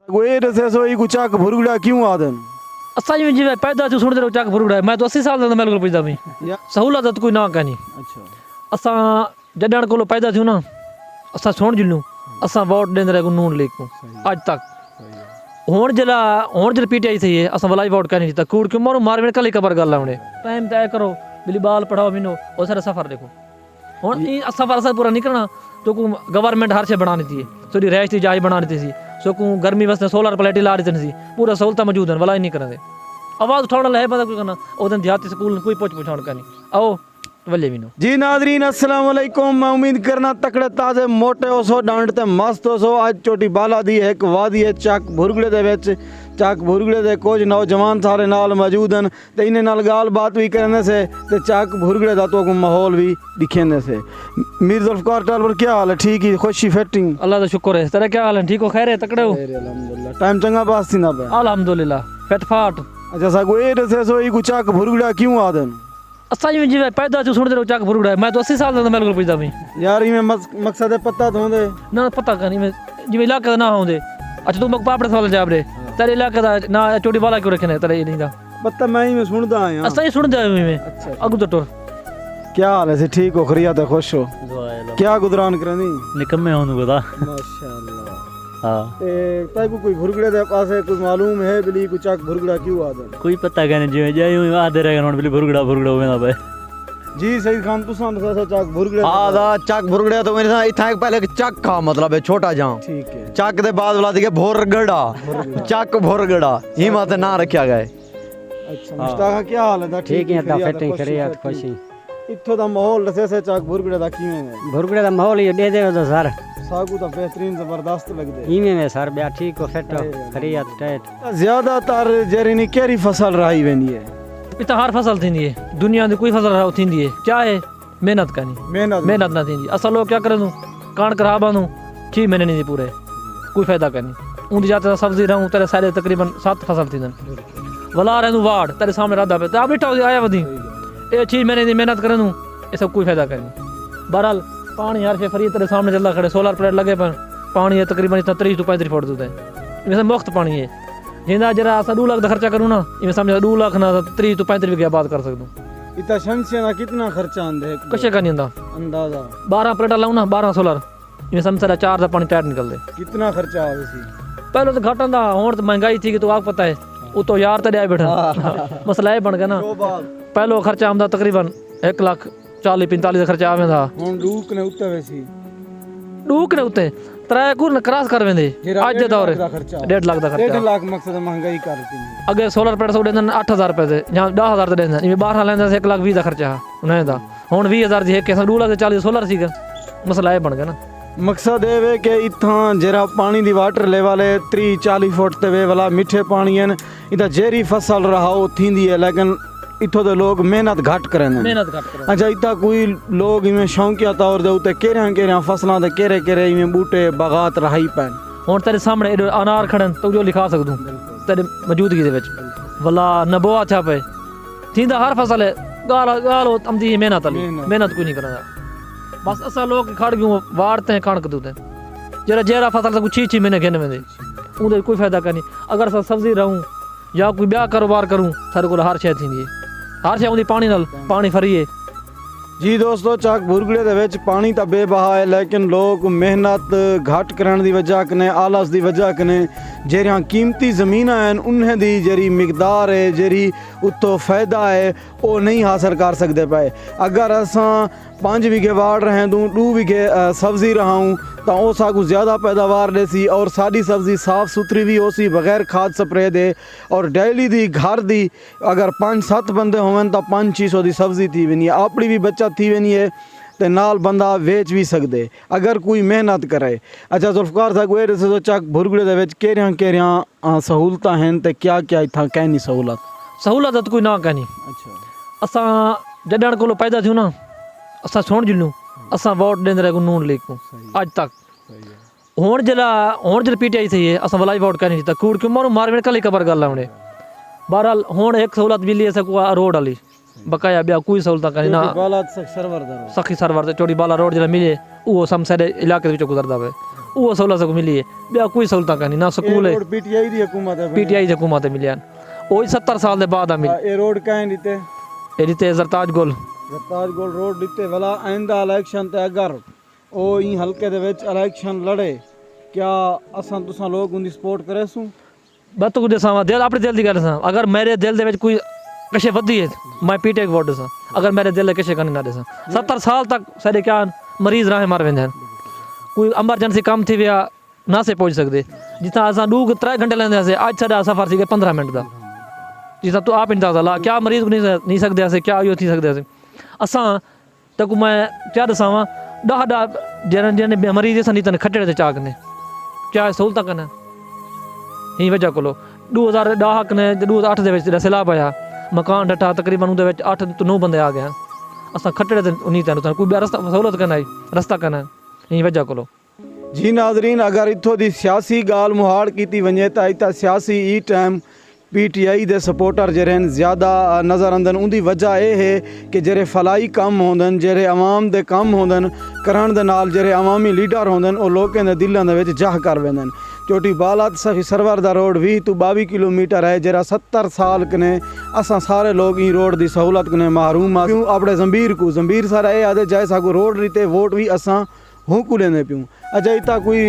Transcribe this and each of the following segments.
कोई दसे सो ई कुचाक भुरगड़ा क्यों आदन असा जी पैदा थी सुनते रहो चक भुरगड़ा मैं तो 80 साल का मेरे को पुछदा भी सहूलत तो कोई ना कहनी अच्छा असा जडण को पैदा थी ना असा सुन जुलू असा वोट देंदे रहे नून लीग को आज तक हुण जल पीटीआई सही है असा वलाई वोट करनी था कूड़ क्यों मारो मार में कल कबर गल हमने टाइम तय करो बिली बाल पढ़ाओ मिनो और सारा सफर देखो हुण ई सफर असा पूरा निकलना तो को गवर्नमेंट हर शे बनानी थी थोड़ी रैश की जाय बनानी थी सो को गर्मी वास्ते सोलर प्लेट ला रही थी पूरा सहूलत मौजूद है वलाई नहीं करते आवाज़ उठाने ला है पता कोई करना उधर देहाती स्कूल कोई पुछ करनी आओ वल्ले भी नो जी नादरीन अस्सलाम वालेकुम मैं उम्मीद करना तकड़े ताजे मोटे हो सो डांटते मस्त हो सो आज चोटी बाला दी एक वादी है चक भुरगड़े दे विच चक भुरगड़े दे कुछ नौजवान सारे नाल मौजूद हैं ते इन्हें नाल गाल बात भी करने से ते चक भुरगड़े दा तो माहौल भी दिखेने से मीर जुल्फकार टालवर क्या हाल है ठीक ही खुशी फिटिंग अल्लाह का शुक्र है तेरा क्या हाल है ठीक हो खैर है तकड़े हो अल्हम्दुलिल्लाह टाइम चंगा पास थी ना पे अल्हम्दुलिल्लाह फिटफाट अच्छा सागो ए दसे सो ई कुचाक भुरगड़ा क्यों आदन असा जी पैदा थी सुनते रहो चक भुरगड़ा मैं तो 80 साल का मेरे को पुछदा भी यार इमें मकसद है पता तो होंदे ना पता करनी मैं जिवें इलाके दा ना होंदे अच्छा तू पापड़े सवाल जवाब रे तेरे इलाके दा ना चोटी वाला क्यों रखने तेरे नहीं दा पता मैं ही में सुनदा आया असा ही सुनदे आए में अच्छा अगू तो टुर क्या हाल है ठीक हो खरियात है खुश हो क्या गुजरान करनी निकम्मे होनु बता माशाल्लाह हां ताई को कोई भुरगड़े दे पासे कोई मालूम है बिली कुछ चक भुरगड़ा क्यों आदन कोई पता कहने जो जाय आधे रह गए बिल्ली भुरगड़ा होवेंदा भाई जी सही खान तुसा दसा चक भुरगड़े आदा चक भुरगड़े तो मेरे साथ इथा पहले चक का मतलब है छोटा जाऊं ठीक है चक दे बाद वाला दिखे भुरगड़ा चक भुरगड़ा ही मत ना रखा गए अच्छा मुश्ताक क्या हाल है ठीक है दा फिटिंग खरियात खुशी इत्थों दा माहौल दसे से चक भुरगड़े दा किवें है भुरगड़े दा माहौल ये दे दे सर सागू दा बेहतरीन जबरदस्त लगदे इमे में सर ब्या ठीक हो फिट हो खरियात टाइट ज्यादातर जेरिनी केरी फसल रही वेंदी है इतना हर फसल थी है दुनिया में कोई फसल थी है क्या है मेहनत करनी मेहनत ना थी असल लोग क्या करें कणक रहा बांधू 6 महीने नहीं पूरे कोई फायदा करनी ऊँधी जाते सब्जी रहूँ तेरे सारे तकरीबन 7 फसल थी वला रहूँ वाड़ तेरे सामने राधा पे आप बिठा आया वधी ये 6 महीने की मेहनत करें ये सब कोई फायदा करनी बहरहाल पानी हर शे फ्री तेरे सामने चलता खड़े सोलर प्लेट लगे पर पानी है तकरीबन इतना 30 to 35 फुट दूध है इनमें मुफ्त पानी है जिंदा जरा असा 2 लाख का खर्चा करूँ ना इनमें समझ 2 लाख ना 30 to 35 रुपया बात कर सकूँ इतना शंक्शन ना कितना खर्चा आंदे कशे का नहीं आंदा अंदाजा 12 प्लेट लाऊं ना 12 सोलर इनमें समझ 4 से पानी टायर निकल दे कितना खर्चा आवे सी पहले तो घटन था हुण तो महंगाई थी कि तो आपको पता है वो तो यार तेरे आए बैठा मसला ये बन गया ना पहलो खर्चा आमदा तकरीबन 1,40-45 का खर्चा आवे था हुण डूक ने उत्ते वैसी डूक ने उत्ते 3 कुल क्रॉस कर वेंदे आज दे दौर 1.5 लाख का खर्चा 1.5 लाख मकसद महंगाई कर दी अगे सोलर प्लेट सो देंदे 8,000 रुपए से या 10,000 ते देंदे इमे 12 लेंदे 1,20,000 का खर्चा उन्हें दा हुण 20,000 दी एक 2 लाख 40 सोलर सीगा मसला ये बन गया ना मकसद ये वे कि इत्थां जरा पानी दी वाटर लेवल है 30-40 फुट ते वे वाला मिठे पानी है इता जेरी फसल रहाओ थींदी है लेकिन इत्थों दे लोग मेहनत घट करें अच्छा इतना कोई लोग इवें शौकिया तौर दे उत्ते केरिया फसलां दे केरे इवें बूटे बागात रहाई पैन हुण तेरे सामने अनार खड़न तो जो लिखा सकदूं तेरे मौजूदगी दे विच वला नबोआ छा पे थींदा हर फसल है गाल अमदी मेहनत कोई नहीं करदा बस असा लोग खड़ गयूं वाड़ते हैं कणक दूते जरा फसल तो 6 महीने गिन वेंदे उहदे कोई फायदा करनी अगर असां सब्जी रहूं या कोई ब्याह कारोबार करूं सारे कोल हर शय थींदी है हर शय पानी नाल पानी फरी है जी दोस्तों चक भुरगड़े दे विच पानी तो बेबहा है लेकिन लोग मेहनत घट करने की वजह कने आलस की वजह कने जेरियां कीमती ज़मीन हैं उन्हें दी जेरी मिकदार है जेरी उत्तो फायदा है वो नहीं हासिल कर सकते पाए अगर असां 5 बीघे वाड़ रहें दूँ 2 बीघे सब्जी रहाऊँ तो वो साकू ज़्यादा पैदावार देसी और साड़ी सब्जी साफ़ सुथरी भी हो सी बगैर खाद स्प्रे दे और डेली दी घर दी अगर 5-7 बंदे होवन तो 500-600 दी सब्जी थी वेनी अपनी भी बचत थी वेनी है ते नाल बंदा वेच भी सकदे अगर कोई मेहनत करे अच्छा जुल्फकार साहब ये दसो तो चक भुरगड़े दे विच केरियां सहूलतां हैं ते क्या क्या इत्थां कहनी सहूलत तो कोई ना कहनी अच्छा असा जडण को पैदा थी ना असा सुन जुलू असा वोट देंदे रहे नून लीग को आज तक हुण जल पीटीआई सही है असा वलाई वोट करनी था कूड़ क्यों मारो मार में कल कबर गल हमने बहरहाल हुण एक सहूलत मिली है सको रोड वाली बकाया ब्या कोई सहूलत करनी ना सखी सरवर चोटी बाला रोड जरा मिले वो सम सारे इलाके विचों गुजरदा वे वो सहूलत को मिली है ॿिया कोई सहूलत कान्हे ना स्कूल है रोड पीटीआई दी हुकूमत है पीटीआई जी हुकूमत मिलिया वही 70 साल के बाद मिली ये रोड काहे दिते ये दिते जरताज गोल रताज गोल रोड दिते वाला आइंदा इलेक्शन ते अगर ओ ई हलके दे विच इलेक्शन लड़े क्या असां तुसां लोग उनकी सपोर्ट करेसूं बस तो कुछ सां दिल अपने दिल की गल सां अगर मेरे दिल दे विच कोई कशे वधी है मैं पीटीआई को वोट ॾिसां अगर मेरे दिल कशे कन ना ॾिसां 70 साल तक सारे क्या मरीज़ राह मार वेंदा आहिनि कोई एमरजेंसी कम थी विया ना से पहुंच सकते जितना असां 2-3 घंटे लेंदे अज साडा सफ़र सी 15 मिनट का जितना तू आप इंतज़ार ला क्या मरीज़ को नहीं सकते क्या इहो थी सकते असां त मैं क्या दसां ॾह जने मरीज़ असां नहीं खटड़े ते चाक ने क्या सहूलत कन ही वजह को 2010 कने 2008 ਦੇ ਵਿੱਚ सैलाब आया मकान डटा तकरीबन उहदे ਵਿੱਚ 8 ਤੋਂ 9 ਬੰਦੇ आ गए असां खटड़े ते उन्हीं तैन कोई ॿिया रस्ता सहूलत कन रस्ता कन ही वजह को जी नाज़रीन अगर इत्थों दी सियासी गाल मुहाड़ की वजे तो इतना सियासी ई टाइम पीटीआई दे सपोर्टर जेरे ज़्यादा नज़र आंदन उनकी वजह यह है कि जेरे फलाई कम होंदन जेरे अवाम दे कम होंदन करण दे नाल जेरे अवामी लीडर होंदन वो लोगों के दिलों दे विच जाह कर वेंदन चोटी बाला सफी सरवर दा रोड 20 तो 22 किलोमीटर है जरा 70 साल कने असां सारे लोग ई रोड दी सहूलत कने महरूम आ अपने जंबीर सारा ये आदे जाए सागो रोड रीते वोट भी असां हूँ को लेने पियूँ अच्छा इतना कोई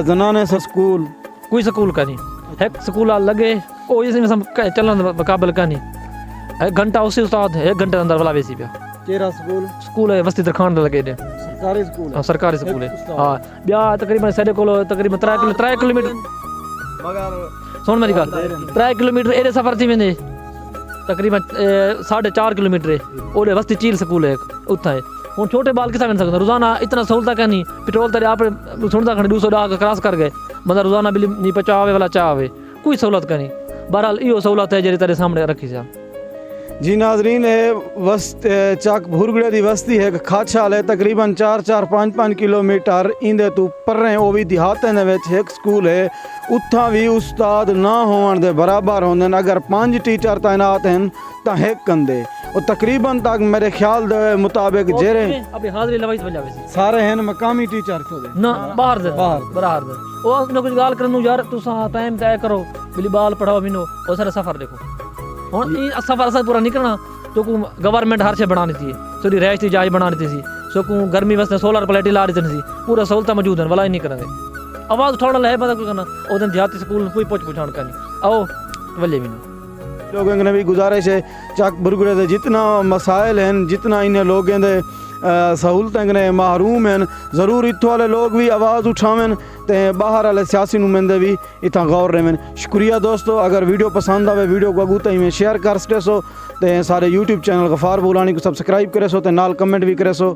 जनाने सा स्कूल कोई स्कूल का नहीं एक स्कूल लगे कोई इसमें चलन मुकाबल का नहीं एक घंटा उसी उस्ताद एक घंटे अंदर वाला वेसी पे केरा स्कूल स्कूल है बस्ती तरखान लगे दे सरकारी स्कूल हाँ सरकारी स्कूल है हाँ ब्या तकरीबन साढ़े को तकरीबन 3 किलोमीटर मगर सुन मेरी गल 3 किलोमीटर एरे सफर थी वेंदे तकरीबन 4.5 किलोमीटर है ओले बस्ती चील स्कूल है उत्था है हूँ छोटे बाल किसा बन सकते रोजाना इतना सहूलत क्या नहीं पेट्रोल तेरे आप सुनता खड़े 210 क्रॉस कर गए मतलब रोजाना बिल नहीं पचावे वाला चावे कोई सहूलत का नहीं बहरहाल इो सहूलत है जी तेरे सामने रखी जा जी नाजरीन चक भुरगड़े की बस्ती है खाछाल है तकरीबन 4-5 किलोमीटर इंदे तू परें वो भी देहातें एक स्कूल है उत्था भी उस्ताद ना होने दे बराबर होंदे अगर 5 टीचर तैनात हैं तो एक कंदे और तकरीबन तक मेरे ख्याल दे मुताबिक जेरे अभी हाजिरी लवाई बन जावे सारे हैं मकामी टीचर क्यों दे ना बाहर दे बाहर दे ओ न कुछ गाल करनु यार तुसा टाइम तय करो बिली बाल पढ़ाओ बिनो ओ सारा सफर देखो हुन ई सफर असा पूरा नहीं करना तो को गवर्नमेंट हर शे बनानी थी सोरी रैश दी जाय बनानी थी सो को गर्मी वास्ते सोलर प्लेट ला दी थी पूरा सहूलत मौजूद है भला ही नहीं करेंगे आवाज उठाने है पता कोई करना ओ दिन देहाती स्कूल कोई पुछाण का नहीं आओ वल्ले भी लोगों ने भी गुजारिश है चक बुरगड़े दे जितना मसाइल हैं जितना इन्हें लोगों दे सहूलतें ने महरूम हैं ज़रूर इत्थों वाले लोग भी आवाज़ उठावें तो बाहर वाले सियासी नुमाइंदे भी इतना गौर रहें शुक्रिया दोस्तों अगर वीडियो पसंद आवे वीडियो को अगू तई में शेयर कर सो तो सारे यूट्यूब चैनल गफार बुलानी को सब्सक्राइब करे सो तो नाल कमेंट भी करे सो